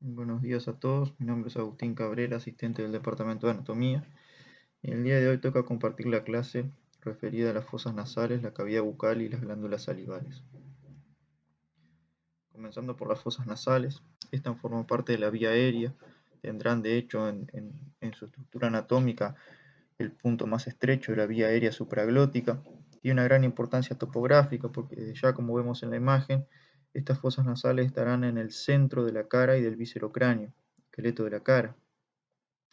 Buenos días a todos, mi nombre es Agustín Cabrera, asistente del Departamento de Anatomía. Y el día de hoy toca compartir la clase referida a las fosas nasales, la cavidad bucal y las glándulas salivales. Comenzando por las fosas nasales, estas forman parte de la vía aérea, tendrán de hecho en su estructura anatómica el punto más estrecho de la vía aérea supraglótica. Tiene una gran importancia topográfica porque ya como vemos en la imagen, estas fosas nasales estarán en el centro de la cara y del viscerocráneo, esqueleto de la cara.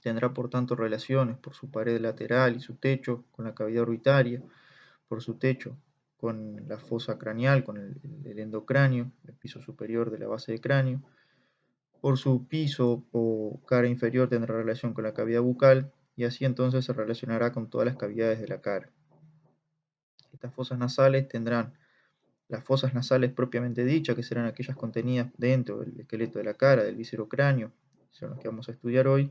Tendrá por tanto relaciones por su pared lateral y su techo con la cavidad orbitaria, por su techo con la fosa craneal, con el endocráneo, el piso superior de la base de cráneo. Por su piso o cara inferior tendrá relación con la cavidad bucal y así entonces se relacionará con todas las cavidades de la cara. Estas fosas nasales tendrán las fosas nasales propiamente dichas, que serán aquellas contenidas dentro del esqueleto de la cara, del viscerocráneo, son las que vamos a estudiar hoy,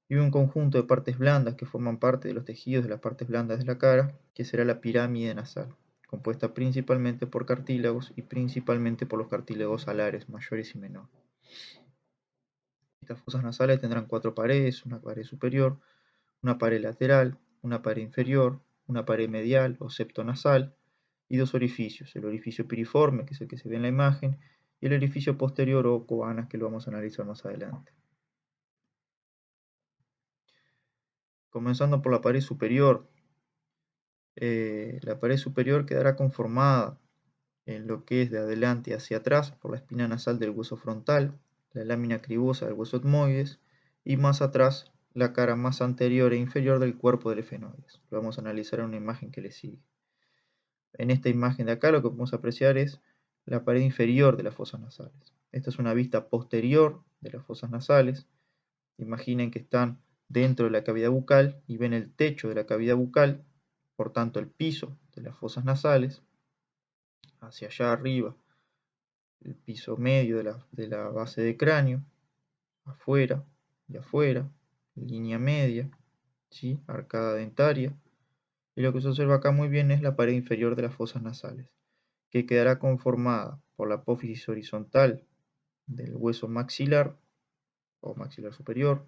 y un conjunto de partes blandas que forman parte de los tejidos de las partes blandas de la cara, que será la pirámide nasal, compuesta principalmente por cartílagos y principalmente por los cartílagos alares mayores y menores. Estas fosas nasales tendrán 4 paredes, una pared superior, una pared lateral, una pared inferior, una pared medial o septo nasal y 2 orificios, el orificio piriforme, que es el que se ve en la imagen, y el orificio posterior o coanas, que lo vamos a analizar más adelante. Comenzando por la pared superior, la pared superior quedará conformada en lo que es de adelante hacia atrás por la espina nasal del hueso frontal, la lámina cribosa del hueso etmoides y más atrás la cara más anterior e inferior del cuerpo del efenoides. Lo vamos a analizar en una imagen que le sigue. En esta imagen de acá lo que podemos apreciar es la pared inferior de las fosas nasales. Esta es una vista posterior de las fosas nasales. Imaginen que están dentro de la cavidad bucal y ven el techo de la cavidad bucal, por tanto el piso de las fosas nasales, hacia allá arriba el piso medio de la base de cráneo, afuera y afuera, línea media, ¿sí? Arcada dentaria. Y lo que se observa acá muy bien es la pared inferior de las fosas nasales, que quedará conformada por la apófisis horizontal del hueso maxilar o maxilar superior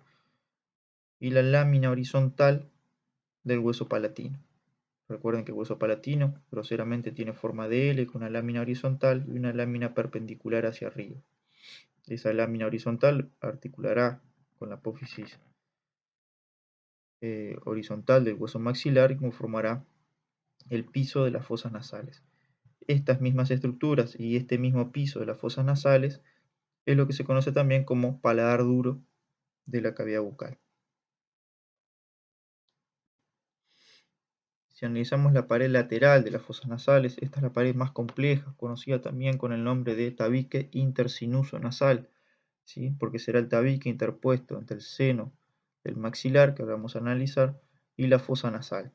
y la lámina horizontal del hueso palatino. Recuerden que el hueso palatino groseramente tiene forma de L con una lámina horizontal y una lámina perpendicular hacia arriba. Esa lámina horizontal articulará con la apófisis horizontal del hueso maxilar y conformará el piso de las fosas nasales. Estas mismas estructuras y este mismo piso de las fosas nasales es lo que se conoce también como paladar duro de la cavidad bucal. Si analizamos la pared lateral de las fosas nasales, esta es la pared más compleja, conocida también con el nombre de tabique intersinuso nasal, ¿sí? Porque será el tabique interpuesto entre el seno del maxilar, que ahora vamos a analizar, y la fosa nasal.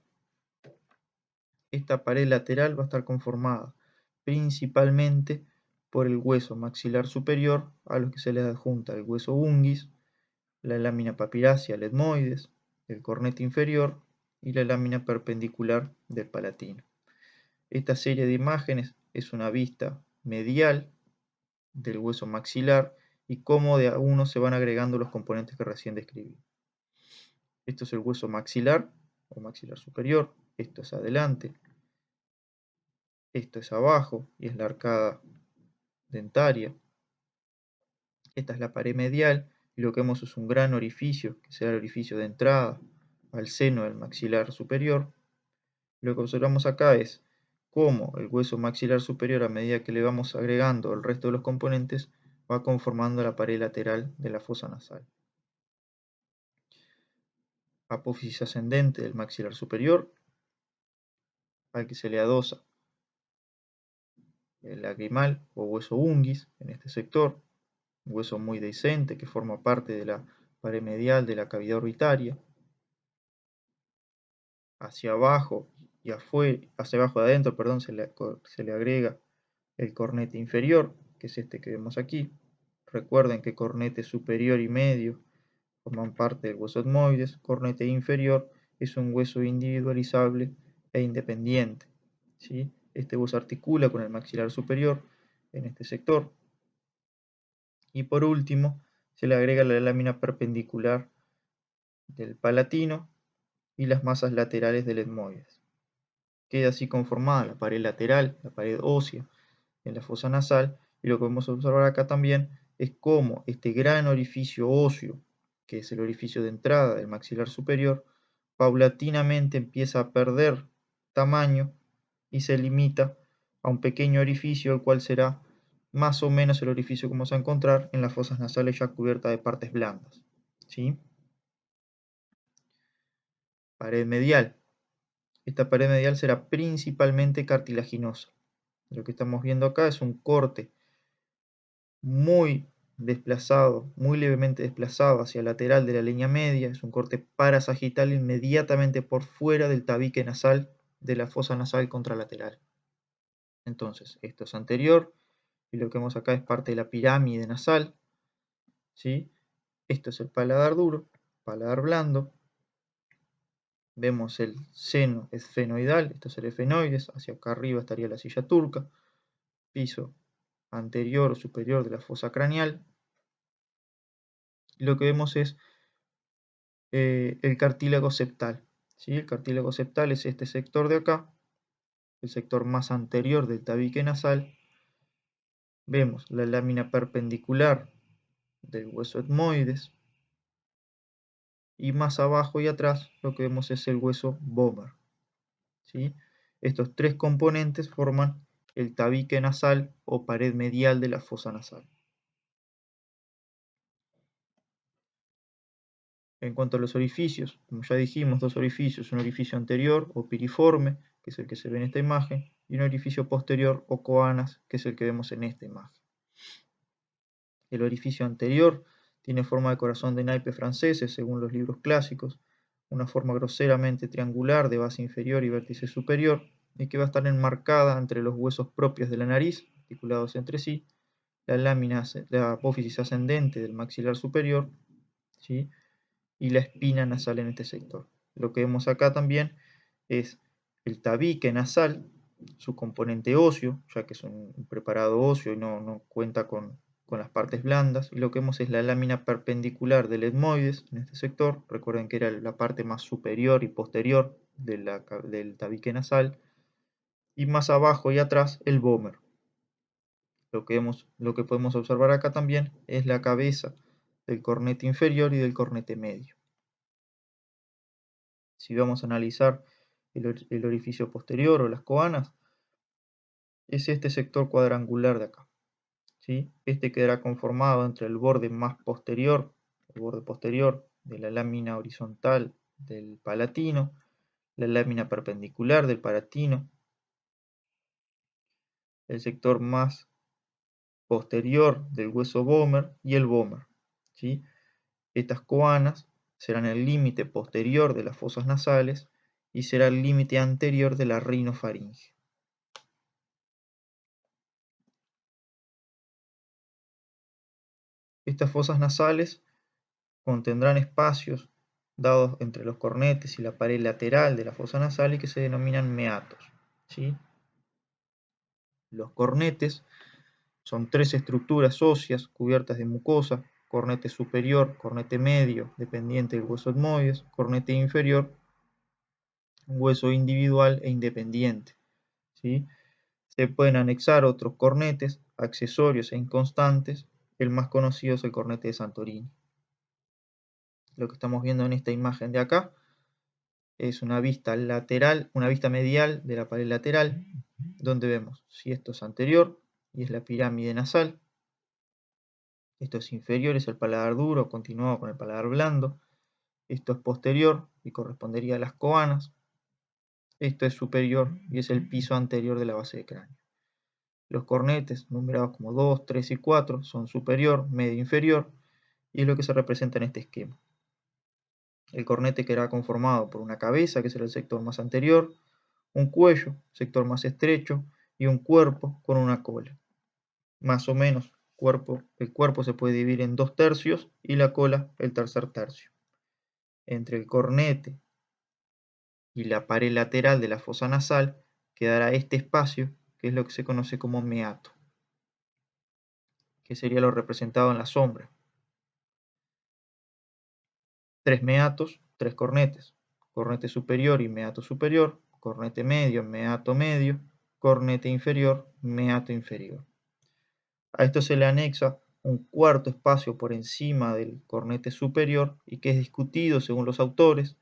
Esta pared lateral va a estar conformada principalmente por el hueso maxilar superior, a los que se le adjunta el hueso unguis, la lámina papirácea, el etmoides, el cornete inferior y la lámina perpendicular del palatino. Esta serie de imágenes es una vista medial del hueso maxilar y cómo de a uno se van agregando los componentes que recién describí. Esto es el hueso maxilar o maxilar superior, esto es adelante, esto es abajo y es la arcada dentaria. Esta es la pared medial y lo que vemos es un gran orificio, que será el orificio de entrada al seno del maxilar superior. Lo que observamos acá es cómo el hueso maxilar superior, a medida que le vamos agregando el resto de los componentes, va conformando la pared lateral de la fosa nasal. Apófisis ascendente del maxilar superior, al que se le adosa el lagrimal o hueso unguis en este sector, un hueso muy dehiscente que forma parte de la pared medial de la cavidad orbitaria. Hacia abajo y afuera, hacia abajo de adentro, perdón, se le agrega el cornete inferior, que es este que vemos aquí. Recuerden que cornete superior y medio forman parte del hueso etmoides. Cornete inferior es un hueso individualizable e independiente, ¿sí? Este hueso articula con el maxilar superior en este sector. Y por último, se le agrega la lámina perpendicular del palatino y las masas laterales del etmoides. Queda así conformada la pared lateral, la pared ósea en la fosa nasal, y lo que vamos a observar acá también es cómo este gran orificio óseo, que es el orificio de entrada del maxilar superior, paulatinamente empieza a perder tamaño y se limita a un pequeño orificio, el cual será más o menos el orificio que vamos a encontrar en las fosas nasales ya cubiertas de partes blandas. ¿Sí? Pared medial. Esta pared medial será principalmente cartilaginosa. Lo que estamos viendo acá es un corte muy desplazado, muy levemente desplazado hacia el lateral de la línea media. Es un corte parasagital inmediatamente por fuera del tabique nasal de la fosa nasal contralateral. Entonces, esto es anterior, y lo que vemos acá es parte de la pirámide nasal. ¿Sí? Esto es el paladar duro, paladar blando. Vemos el seno esfenoidal, esto es el efenoides, hacia acá arriba estaría la silla turca, piso anterior o superior de la fosa craneal. Y lo que vemos es el cartílago septal. ¿Sí? El cartílago septal es este sector de acá, el sector más anterior del tabique nasal. Vemos la lámina perpendicular del hueso etmoides, y más abajo y atrás lo que vemos es el hueso vomer. ¿Sí? Estos tres componentes forman el tabique nasal o pared medial de la fosa nasal. En cuanto a los orificios, como ya dijimos, dos orificios, un orificio anterior o piriforme, que es el que se ve en esta imagen, y un orificio posterior o coanas, que es el que vemos en esta imagen. El orificio anterior tiene forma de corazón de naipes franceses, según los libros clásicos, una forma groseramente triangular de base inferior y vértice superior, y que va a estar enmarcada entre los huesos propios de la nariz, articulados entre sí, la apófisis ascendente del maxilar superior, ¿sí? Y la espina nasal en este sector. Lo que vemos acá también es el tabique nasal, su componente óseo, ya que es un preparado óseo y no cuenta con las partes blandas, y lo que vemos es la lámina perpendicular del etmoides en este sector. Recuerden que era la parte más superior y posterior del tabique nasal, y más abajo y atrás el vomer. Lo que podemos observar acá también es la cabeza del cornete inferior y del cornete medio. Si vamos a analizar el orificio posterior o las coanas, es este sector cuadrangular de acá. ¿Sí? Este quedará conformado entre el borde más posterior, el borde posterior de la lámina horizontal del palatino, la lámina perpendicular del palatino, el sector más posterior del hueso vomer y el vomer. ¿Sí? Estas coanas serán el límite posterior de las fosas nasales y será el límite anterior de la rinofaringe. Estas fosas nasales contendrán espacios dados entre los cornetes y la pared lateral de la fosa nasal y que se denominan meatos. ¿Sí? Los cornetes son tres estructuras óseas cubiertas de mucosa: cornete superior, cornete medio, dependiente del hueso etmoides, cornete inferior, hueso individual e independiente. ¿Sí? Se pueden anexar otros cornetes, accesorios e inconstantes. El más conocido es el cornete de Santorini. Lo que estamos viendo en esta imagen de acá es una vista lateral, una vista medial de la pared lateral, donde vemos si esto es anterior y es la pirámide nasal, esto es inferior, es el paladar duro continuado con el paladar blando, esto es posterior y correspondería a las coanas, esto es superior y es el piso anterior de la base de cráneo. Los cornetes, numerados como 2, 3 y 4, son superior, medio, inferior, y es lo que se representa en este esquema. El cornete quedará conformado por una cabeza, que será el sector más anterior, un cuello, sector más estrecho, y un cuerpo con una cola. Más o menos, el cuerpo se puede dividir en 2/3 y la cola el 1/3. Entre el cornete y la pared lateral de la fosa nasal quedará este espacio, que es lo que se conoce como meato, que sería lo representado en la sombra. 3 meatos, 3 cornetes, cornete superior y meato superior, cornete medio, meato medio, cornete inferior, meato inferior. A esto se le anexa un cuarto espacio por encima del cornete superior y que es discutido según los autores,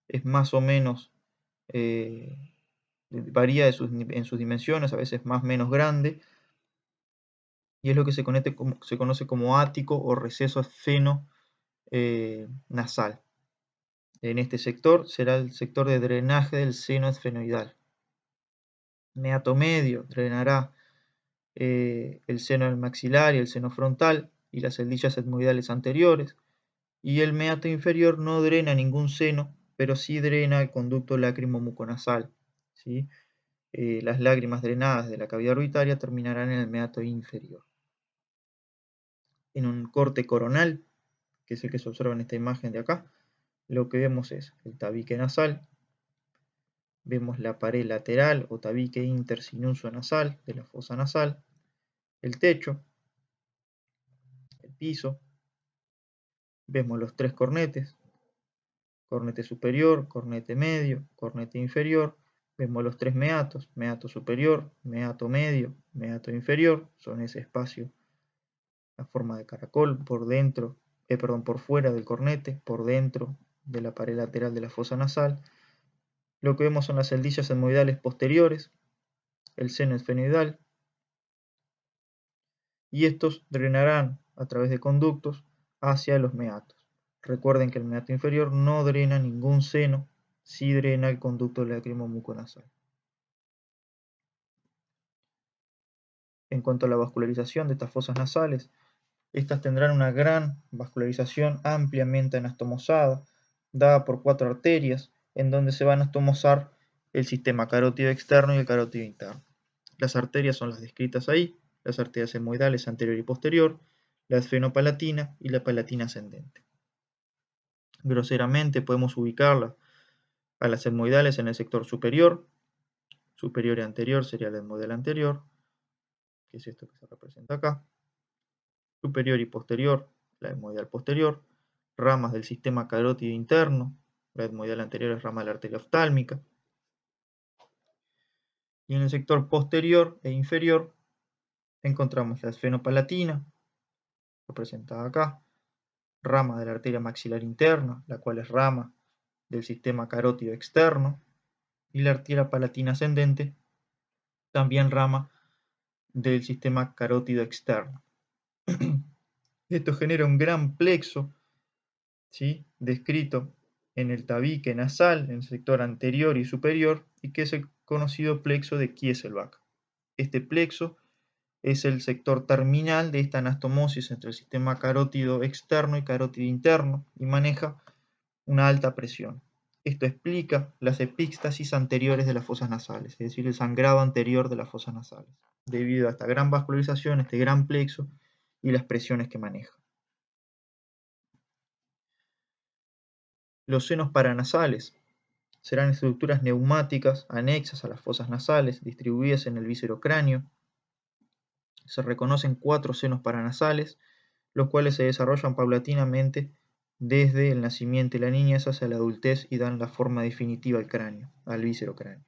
es más o menos, varía en sus dimensiones, a veces más o menos grande, y es lo que se conoce como ático o receso esfeno nasal. En este sector será el sector de drenaje del seno esfenoidal. Meato medio drenará el seno del maxilar y el seno frontal y las celdillas etmoidales anteriores, y el meato inferior no drena ningún seno, pero sí drena el conducto lácrimo-muconasal, ¿sí? Las lágrimas drenadas de la cavidad orbitaria terminarán en el meato inferior. En un corte coronal, que es el que se observa en esta imagen de acá, lo que vemos es el tabique nasal, vemos la pared lateral o tabique intersinuso nasal de la fosa nasal, el techo, el piso, vemos los 3 cornetes, cornete superior, cornete medio, cornete inferior, vemos los 3 meatos, meato superior, meato medio, meato inferior, son ese espacio, la forma de caracol por dentro, por fuera del cornete, por dentro de la pared lateral de la fosa nasal. Lo que vemos son las celdillas etmoidales posteriores, el seno esfenoidal, y estos drenarán a través de conductos hacia los meatos. Recuerden que el meato inferior no drena ningún seno, sí drena el conducto lácrimo-muconasal. En cuanto a la vascularización de estas fosas nasales, estas tendrán una gran vascularización ampliamente anastomosada, dada por 4 arterias, en donde se va a anastomosar el sistema carótido externo y el carótido interno. Las arterias son las descritas ahí, las arterias etmoidales anterior y posterior, la esfenopalatina y la palatina ascendente. Groseramente podemos ubicarlas a las etmoidales en el sector superior, superior y anterior sería la etmoidal anterior, que es esto que se representa acá, superior y posterior, la etmoidal posterior, ramas del sistema carótido interno, la etmoidal anterior es rama de la arteria oftálmica, y en el sector posterior e inferior encontramos la esfenopalatina, representada acá, rama de la arteria maxilar interna, la cual es rama del sistema carótido externo, y la arteria palatina ascendente, también rama del sistema carótido externo. Esto genera un gran plexo, ¿sí?, descrito en el tabique nasal, en el sector anterior y superior, y que es el conocido plexo de Kieselbach. Este plexo es el sector terminal de esta anastomosis entre el sistema carótido externo y carótido interno, y maneja una alta presión. Esto explica las epíxtasis anteriores de las fosas nasales, es decir, el sangrado anterior de las fosas nasales, debido a esta gran vascularización, este gran plexo y las presiones que maneja. Los senos paranasales serán estructuras neumáticas anexas a las fosas nasales, distribuidas en el viscerocráneo. Se reconocen 4 senos paranasales, los cuales se desarrollan paulatinamente desde el nacimiento y la niñez hacia la adultez y dan la forma definitiva al cráneo, al viscerocráneo.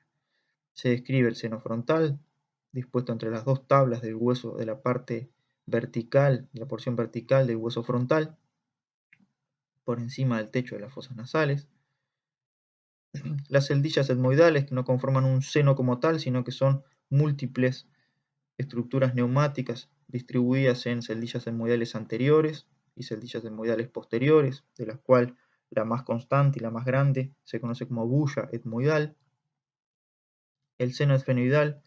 Se describe el seno frontal, dispuesto entre las 2 tablas del hueso de la parte vertical, de la porción vertical del hueso frontal, por encima del techo de las fosas nasales. Las celdillas etmoidales, que no conforman un seno como tal, sino que son múltiples estructuras neumáticas distribuidas en celdillas etmoidales anteriores y celdillas etmoidales posteriores, de las cuales la más constante y la más grande se conoce como bulla etmoidal. El seno esfenoidal,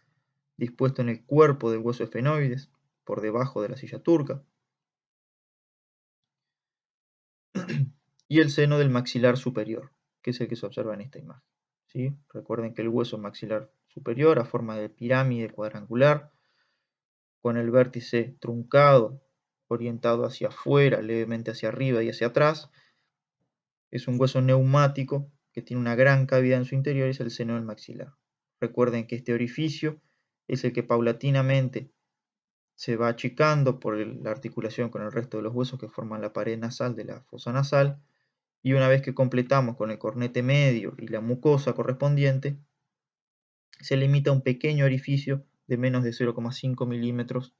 dispuesto en el cuerpo del hueso esfenoides, por debajo de la silla turca. Y el seno del maxilar superior, que es el que se observa en esta imagen, ¿sí? Recuerden que el hueso maxilar superior, a forma de pirámide cuadrangular, con el vértice truncado, orientado hacia afuera, levemente hacia arriba y hacia atrás, es un hueso neumático que tiene una gran cavidad en su interior y es el seno del maxilar. Recuerden que este orificio es el que paulatinamente se va achicando por la articulación con el resto de los huesos que forman la pared nasal de la fosa nasal Y una vez que completamos con el cornete medio y la mucosa correspondiente, se limita a un pequeño orificio de menos de 0,5 milímetros,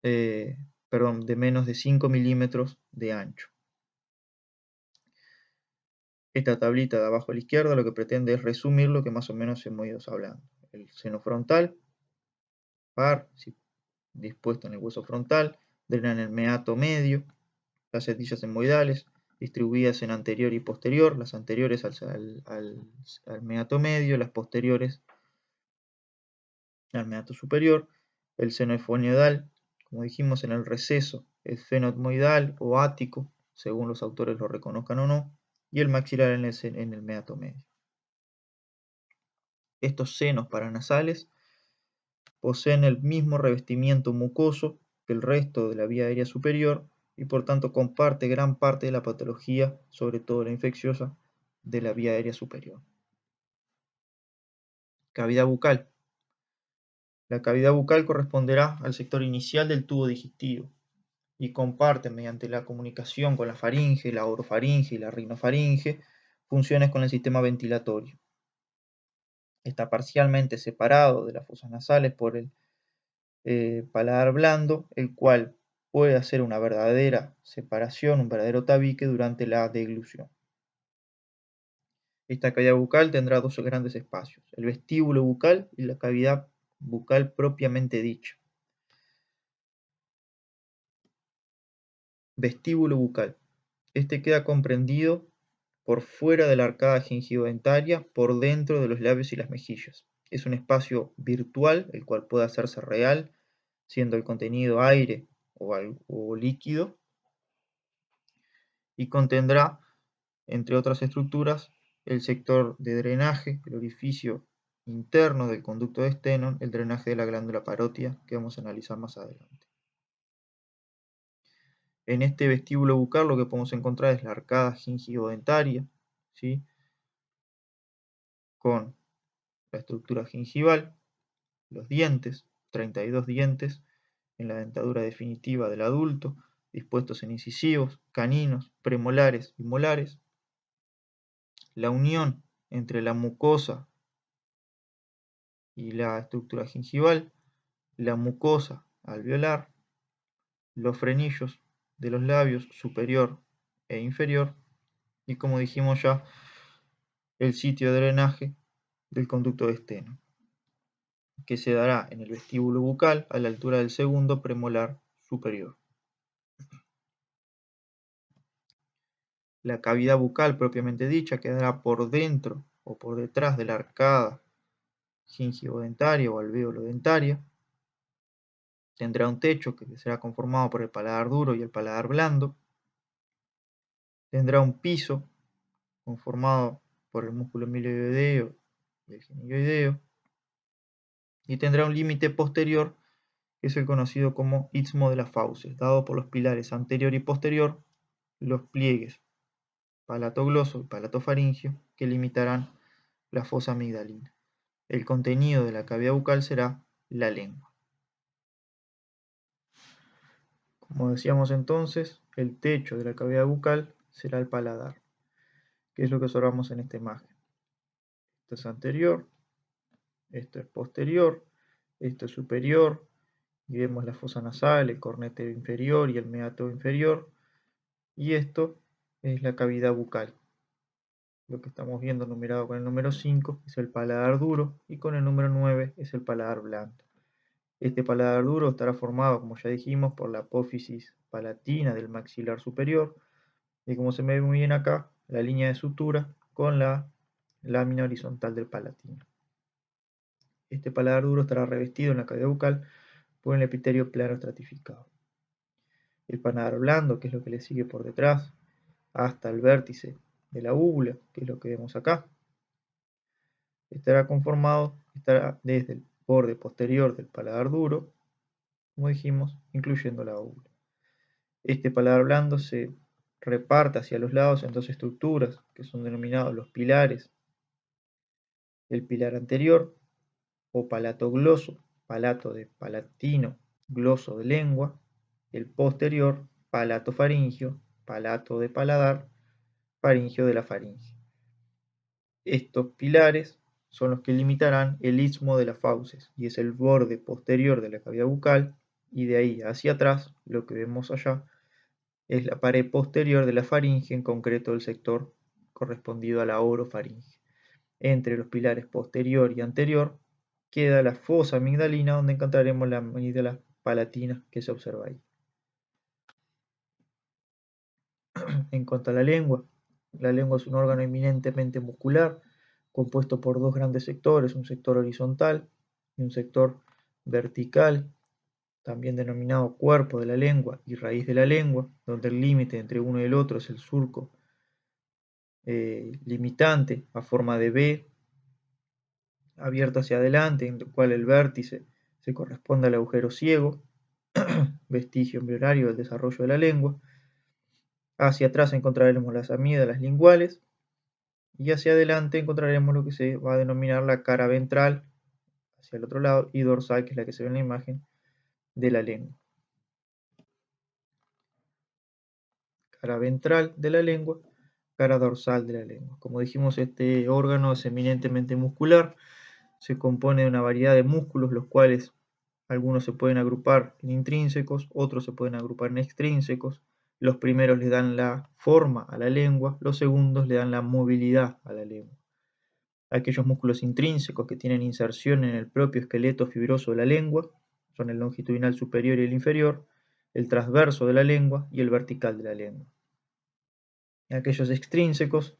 de menos de 5 milímetros de ancho. Esta tablita de abajo a la izquierda lo que pretende es resumir lo que más o menos hemos ido hablando. El seno frontal, par, dispuesto en el hueso frontal, drena en el meato medio, las setillas emboidales, distribuidas en anterior y posterior, las anteriores al meato medio, las posteriores al meato superior, el seno esfonioidal, como dijimos, en el receso, el seno etmoidal o ático, según los autores lo reconozcan o no, y el maxilar en el meato medio. Estos senos paranasales poseen el mismo revestimiento mucoso que el resto de la vía aérea superior y por tanto comparte gran parte de la patología, sobre todo la infecciosa, de la vía aérea superior. Cavidad bucal. La cavidad bucal corresponderá al sector inicial del tubo digestivo y comparte, mediante la comunicación con la faringe, la orofaringe y la rinofaringe, funciones con el sistema ventilatorio. Está parcialmente separado de las fosas nasales por el paladar blando, el cual puede hacer una verdadera separación, un verdadero tabique durante la deglución. Esta cavidad bucal tendrá dos grandes espacios, el vestíbulo bucal y la cavidad bucal propiamente dicha. Vestíbulo bucal. Este queda comprendido por fuera de la arcada gingivodentaria, por dentro de los labios y las mejillas. Es un espacio virtual, el cual puede hacerse real, siendo el contenido aire o líquido, y contendrá, entre otras estructuras, el sector de drenaje, el orificio interno del conducto de Stenone, el drenaje de la glándula parótida, que vamos a analizar más adelante. En este vestíbulo bucal lo que podemos encontrar es la arcada gingivodentaria, ¿sí?, con la estructura gingival, los dientes, 32 dientes en la dentadura definitiva del adulto, dispuestos en incisivos, caninos, premolares y molares, la unión entre la mucosa y la estructura gingival, la mucosa alveolar, los frenillos de los labios superior e inferior, y como dijimos ya, el sitio de drenaje del conducto de Stenone, que se dará en el vestíbulo bucal a la altura del segundo premolar superior. La cavidad bucal propiamente dicha quedará por dentro o por detrás de la arcada gingivodentaria o alveolo-dentaria. Tendrá un techo que será conformado por el paladar duro y el paladar blando. Tendrá un piso conformado por el músculo milioideo y el genioideo. Y tendrá un límite posterior, que es el conocido como istmo de las fauces, dado por los pilares anterior y posterior, los pliegues palatogloso y palatofaringio, que limitarán la fosa amigdalina. El contenido de la cavidad bucal será la lengua. Como decíamos entonces, el techo de la cavidad bucal será el paladar, que es lo que observamos en esta imagen. Esto es anterior, esto es posterior, esto es superior, y vemos la fosa nasal, el cornete inferior y el meato inferior, y esto es la cavidad bucal. Lo que estamos viendo numerado con el número 5 es el paladar duro y con el número 9 es el paladar blando. Este paladar duro estará formado, como ya dijimos, por la apófisis palatina del maxilar superior y, como se ve muy bien acá, la línea de sutura con la lámina horizontal del palatino. Este paladar duro estará revestido en la cavidad bucal por el epitelio plano estratificado. El paladar blando, que es lo que le sigue por detrás, hasta el vértice de la úvula, que es lo que vemos acá, estará desde el borde posterior del paladar duro, como dijimos, incluyendo la úvula. Este paladar blando se reparte hacia los lados en dos estructuras, que son denominados los pilares. El pilar anterior, o palatogloso, palato de palatino, gloso de lengua. El posterior, palatofaringio, palato de paladar, faríngeo de la faringe. Estos pilares son los que limitarán el istmo de las fauces, y es el borde posterior de la cavidad bucal, y de ahí hacia atrás, lo que vemos allá, es la pared posterior de la faringe, en concreto el sector correspondido a la orofaringe. Entre los pilares posterior y anterior queda la fosa amigdalina, donde encontraremos la amígdala palatina que se observa ahí. En cuanto a la lengua es un órgano eminentemente muscular, compuesto por dos grandes sectores, un sector horizontal y un sector vertical, también denominado cuerpo de la lengua y raíz de la lengua, donde el límite entre uno y el otro es el surco limitante a forma de V, abierto hacia adelante, en el cual el vértice se corresponde al agujero ciego, vestigio embrionario del desarrollo de la lengua. Hacia atrás encontraremos las amígdalas linguales y hacia adelante encontraremos lo que se va a denominar la cara ventral hacia el otro lado y dorsal, que es la que se ve en la imagen de la lengua. Cara ventral de la lengua, cara dorsal de la lengua. Como dijimos, este órgano es eminentemente muscular, se compone de una variedad de músculos, los cuales algunos se pueden agrupar en intrínsecos, otros se pueden agrupar en extrínsecos. Los primeros le dan la forma a la lengua, los segundos le dan la movilidad a la lengua. Aquellos músculos intrínsecos que tienen inserción en el propio esqueleto fibroso de la lengua son el longitudinal superior y el inferior, el transverso de la lengua y el vertical de la lengua. Aquellos extrínsecos,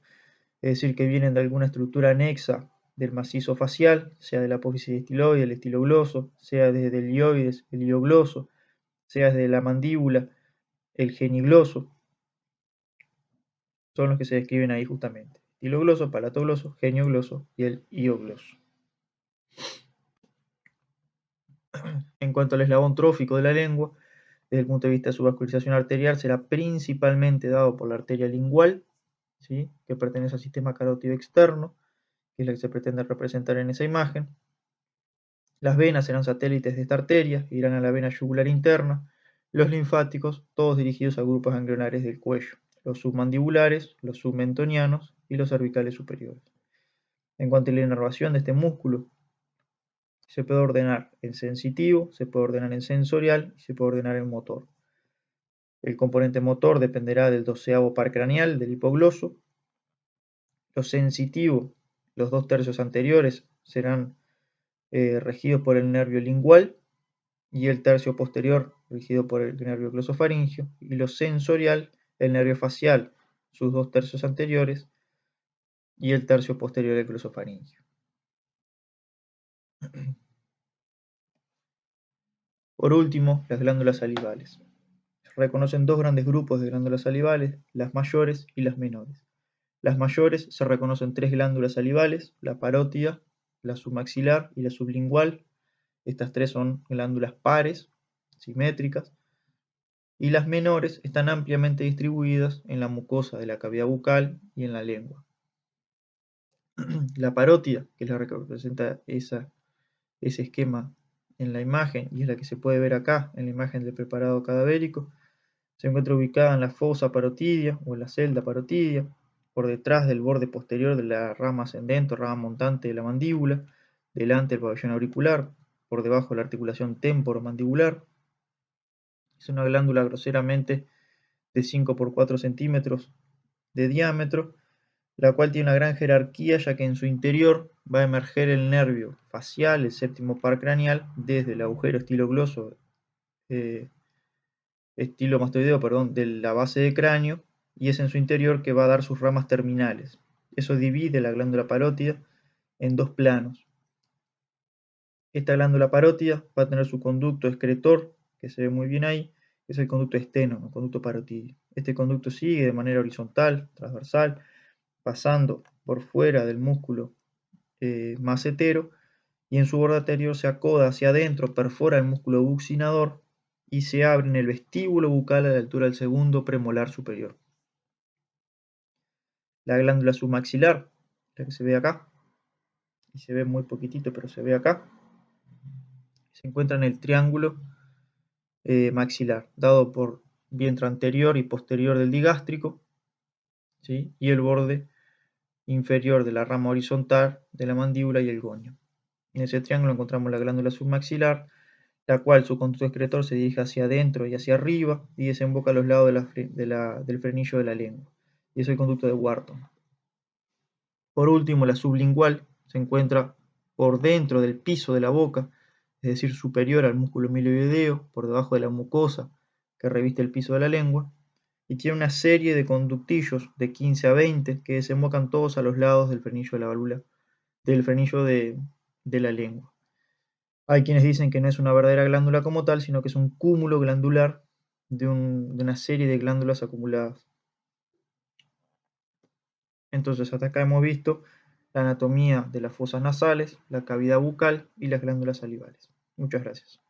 es decir, que vienen de alguna estructura anexa del macizo facial, sea de la apófisis estiloide, el estilogloso, sea desde el ilioides, el iliogloso, sea desde la mandíbula, el genigloso, son los que se describen ahí justamente. Estilogloso, palatogloso, geniogloso y el iogloso. En cuanto al eslabón trófico de la lengua, desde el punto de vista de su vascularización arterial, será principalmente dado por la arteria lingual, ¿sí?, que pertenece al sistema carótido externo, que es la que se pretende representar en esa imagen. Las venas serán satélites de esta arteria, irán a la vena yugular interna. Los linfáticos, todos dirigidos a grupos ganglionares del cuello, los submandibulares, los submentonianos y los cervicales superiores. En cuanto a la inervación de este músculo, se puede ordenar en sensitivo, se puede ordenar en sensorial y se puede ordenar en motor. El componente motor dependerá del 12º par craneal del hipogloso. Lo sensitivo, los 2/3 anteriores, serán regidos por el nervio lingual y el tercio posterior regido por el nervio glosofaringio, y lo sensorial, el nervio facial, sus 2/3 anteriores y el tercio posterior del glosofaringio. Por último, las glándulas salivales. Se reconocen dos grandes grupos de glándulas salivales, las mayores y las menores. Las mayores se reconocen tres glándulas salivales, la parótida, la submaxilar y la sublingual. Estas tres son glándulas pares, simétricas, y las menores están ampliamente distribuidas en la mucosa de la cavidad bucal y en la lengua. La parótida, que es la que representa ese esquema en la imagen y es la que se puede ver acá en la imagen del preparado cadavérico, se encuentra ubicada en la fosa parotidia o en la celda parotidia, por detrás del borde posterior de la rama ascendente o rama montante de la mandíbula, delante del pabellón auricular, por debajo de la articulación temporomandibular. Es una glándula groseramente de 5 por 4 centímetros de diámetro, la cual tiene una gran jerarquía, ya que en su interior va a emerger el nervio facial, el séptimo par craneal, desde el agujero estilogloso, estilomastoideo, perdón, de la base de cráneo, y es en su interior que va a dar sus ramas terminales. Eso divide la glándula parótida en dos planos. Esta glándula parótida va a tener su conducto excretor, que se ve muy bien ahí, que es el conducto esténomo, el conducto parotidio. Este conducto sigue de manera horizontal, transversal, pasando por fuera del músculo macetero, y en su borde anterior se acoda hacia adentro, perfora el músculo buccinador y se abre en el vestíbulo bucal a la altura del segundo premolar superior. La glándula submaxilar, la que se ve acá, y se ve muy poquitito, pero se ve acá, se encuentra en el triángulo maxilar, dado por vientre anterior y posterior del digástrico, ¿sí? Y el borde inferior de la rama horizontal de la mandíbula y el gonio. En ese triángulo encontramos la glándula submaxilar, la cual su conducto excretor se dirige hacia adentro y hacia arriba y desemboca a los lados del frenillo de la lengua. Y es el conducto de Wharton. Por último, la sublingual se encuentra por dentro del piso de la boca, es decir, superior al músculo milioideo, por debajo de la mucosa que reviste el piso de la lengua, y tiene una serie de conductillos de 15 a 20 que desembocan todos a los lados del frenillo de la válvula, del frenillo de la lengua. Hay quienes dicen que no es una verdadera glándula como tal, sino que es un cúmulo glandular de una serie de glándulas acumuladas. Entonces, hasta acá hemos visto la anatomía de las fosas nasales, la cavidad bucal y las glándulas salivales. Muchas gracias.